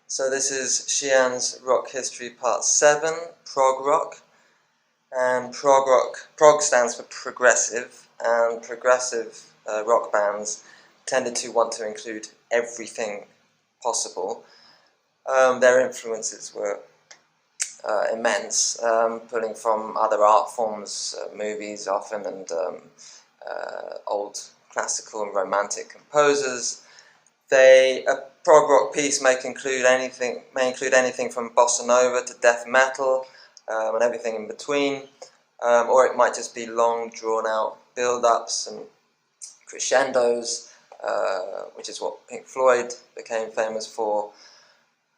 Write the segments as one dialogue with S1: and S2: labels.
S1: So this is Xi'an's Rock History Part 7, Prog Rock. And prog stands for progressive, and progressive rock bands tended to want to include everything possible. Their influences were immense, pulling from other art forms, movies often, and old classical and romantic composers. A prog rock piece may include anything from bossa nova to death metal, and everything in between, or it might just be long, drawn-out build-ups and crescendos, which is what Pink Floyd became famous for.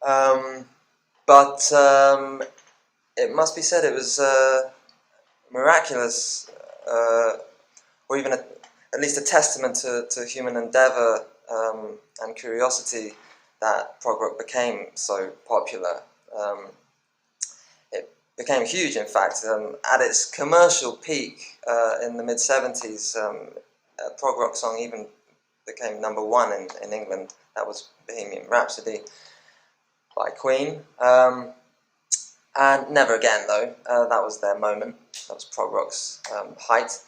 S1: But it must be said it was miraculous, or even at least a testament to human endeavour and curiosity that prog rock became so popular. It became huge, in fact. At its commercial peak in the mid-70s, a prog rock song even became #1 in England. That was Bohemian Rhapsody by Queen. And Never Again, though. That was their moment. That was prog rock's height.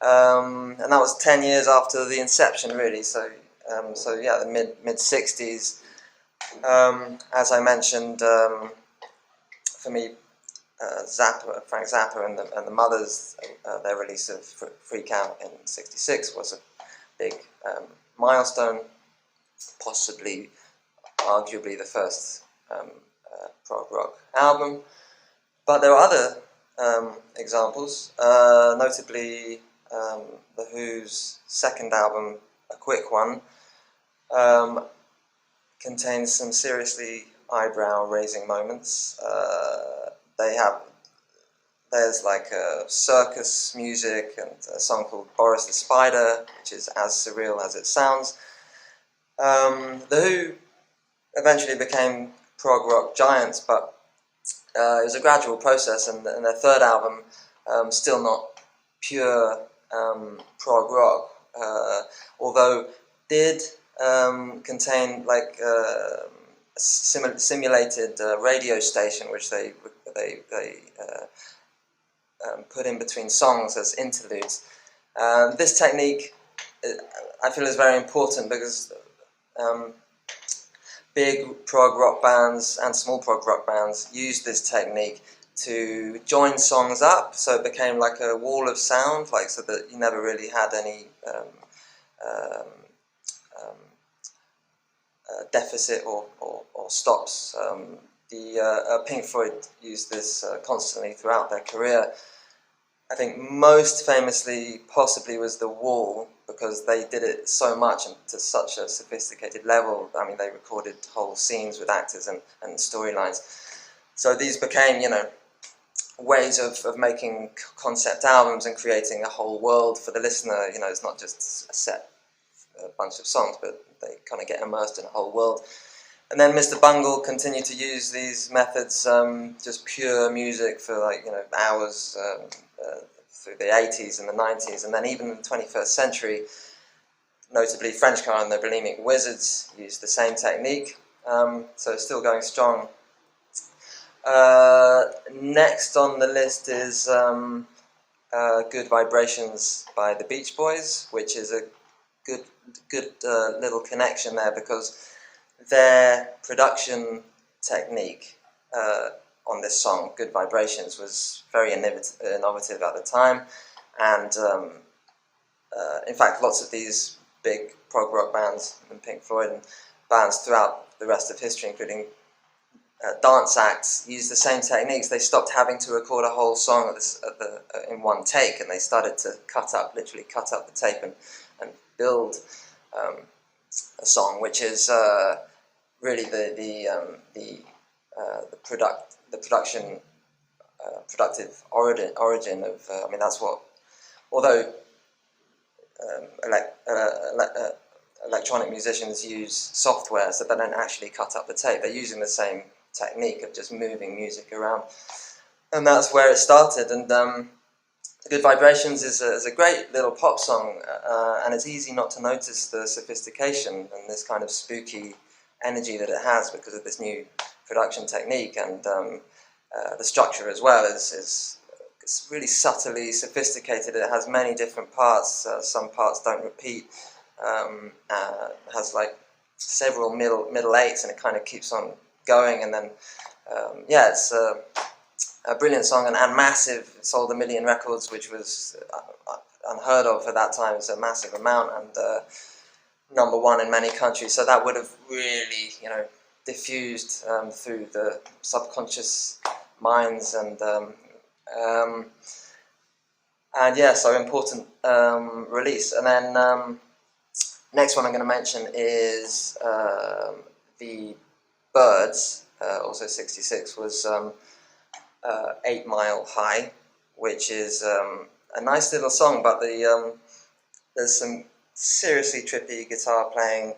S1: And that was 10 years after the inception, really. So yeah, the mid-60s. As I mentioned, for me, Frank Zappa and the Mothers, their release of Freak Out in '66 was a big milestone, possibly, arguably the first prog rock album. But there are other examples, notably The Who's second album, A Quick One, contains some seriously eyebrow-raising moments. There's like circus music and a song called Boris the Spider, which is as surreal as it sounds. The Who eventually became prog rock giants, but it was a gradual process, and their third album, still not pure prog rock, although did contain like a simulated radio station which they put in between songs as interludes. This technique, I feel, is very important because big prog rock bands and small prog rock bands used this technique to join songs up, so it became like a wall of sound, like so that you never really had any deficit or stops. Pink Floyd used this constantly throughout their career. I think most famously possibly was The Wall, because they did it so much and to such a sophisticated level. I mean, they recorded whole scenes with actors and storylines. So these became, ways of making concept albums and creating a whole world for the listener. It's not just a bunch of songs, but they kind of get immersed in a whole world. And then Mr. Bungle continued to use these methods, just pure music for hours through the 80s and the 90s, and then even in the 21st century, notably Frenchcar and the Bulimic Wizards used the same technique, so it's still going strong. Next on the list is Good Vibrations by the Beach Boys, which is a good little connection there, because their production technique on this song, Good Vibrations, was very innovative at the time, and in fact lots of these big prog rock bands and Pink Floyd and bands throughout the rest of history, including dance acts, used the same techniques. They stopped having to record a whole song in one take, and they started to literally cut up the tape and build a song, which is really the productive origin of. That's what. Although electronic musicians use software, so they don't actually cut up the tape. They're using the same technique of just moving music around, and that's where it started. And Good Vibrations is a great little pop song, and it's easy not to notice the sophistication and this kind of spooky energy that it has because of this new production technique, and the structure as well is it's really subtly sophisticated. It has many different parts. Some parts don't repeat. Has like several middle eights, and it kind of keeps on going. And then yeah, it's a brilliant song, and massive. It sold 1 million records, which was unheard of for that time. It's a massive amount, and #1 in many countries. So that would have really, diffused through the subconscious minds, and yeah, so important release. And then next one I'm going to mention is the Byrds, also 66, was 8 Mile High, which is a nice little song, but there's some seriously trippy guitar playing,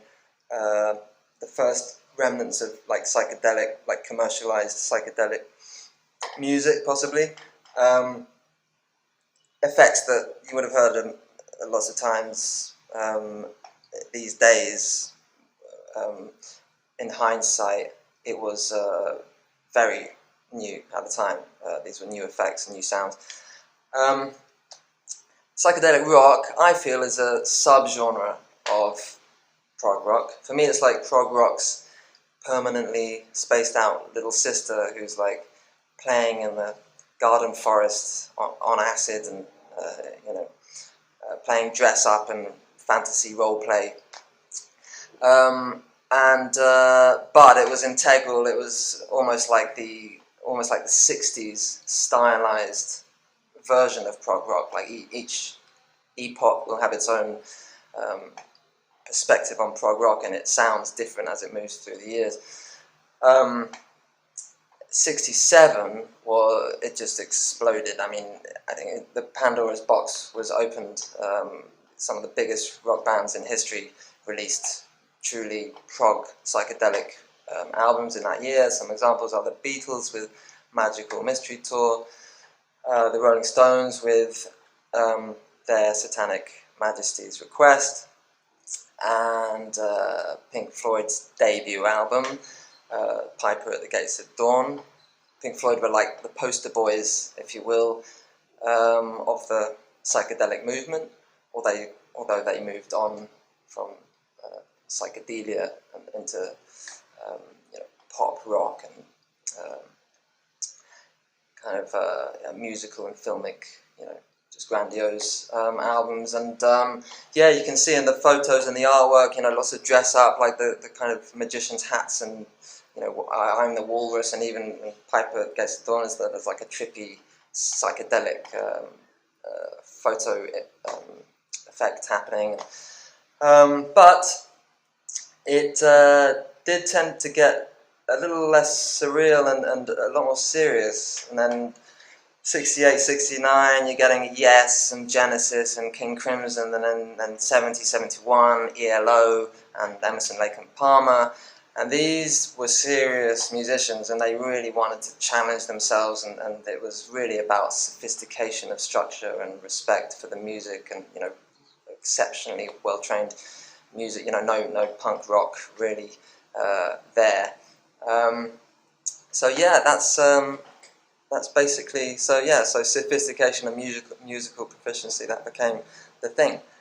S1: the first remnants of like psychedelic, like commercialized psychedelic music, possibly. Effects that you would have heard lots of times these days. In hindsight, it was very new at the time. These were new effects and new sounds. Psychedelic rock, I feel, is a subgenre of prog rock. For me, it's like prog rock's permanently spaced out little sister who's like playing in the garden forest on acid, and playing dress up and fantasy role play. But it was integral. It was almost like the 60s stylized version of prog rock. Like each epoch will have its own perspective on prog rock, and it sounds different as it moves through the years. 67, well, it just exploded. I mean, I think the Pandora's box was opened. Some of the biggest rock bands in history released truly prog psychedelic albums in that year. Some examples are the Beatles with Magical Mystery Tour, the Rolling Stones with their Satanic Majesty's Request, and Pink Floyd's debut album, Piper at the Gates of Dawn. Pink Floyd were like the poster boys, if you will, of the psychedelic movement, although they moved on from psychedelia and into pop rock and kind of musical and filmic, just grandiose albums. And yeah, you can see in the photos and the artwork, lots of dress up, like the kind of magician's hats, and I'm the Walrus, and even Piper Gates of Dawn, there's like a trippy psychedelic photo effect happening. But it did tend to get a little less surreal and a lot more serious. And then 68, 69, you're getting Yes and Genesis and King Crimson, and then 70, 71, ELO and Emerson, Lake and Palmer. And these were serious musicians, and they really wanted to challenge themselves, and it was really about sophistication of structure and respect for the music, and exceptionally well-trained music, no punk rock really there. So yeah, that's basically, so sophistication and musical proficiency, that became the thing.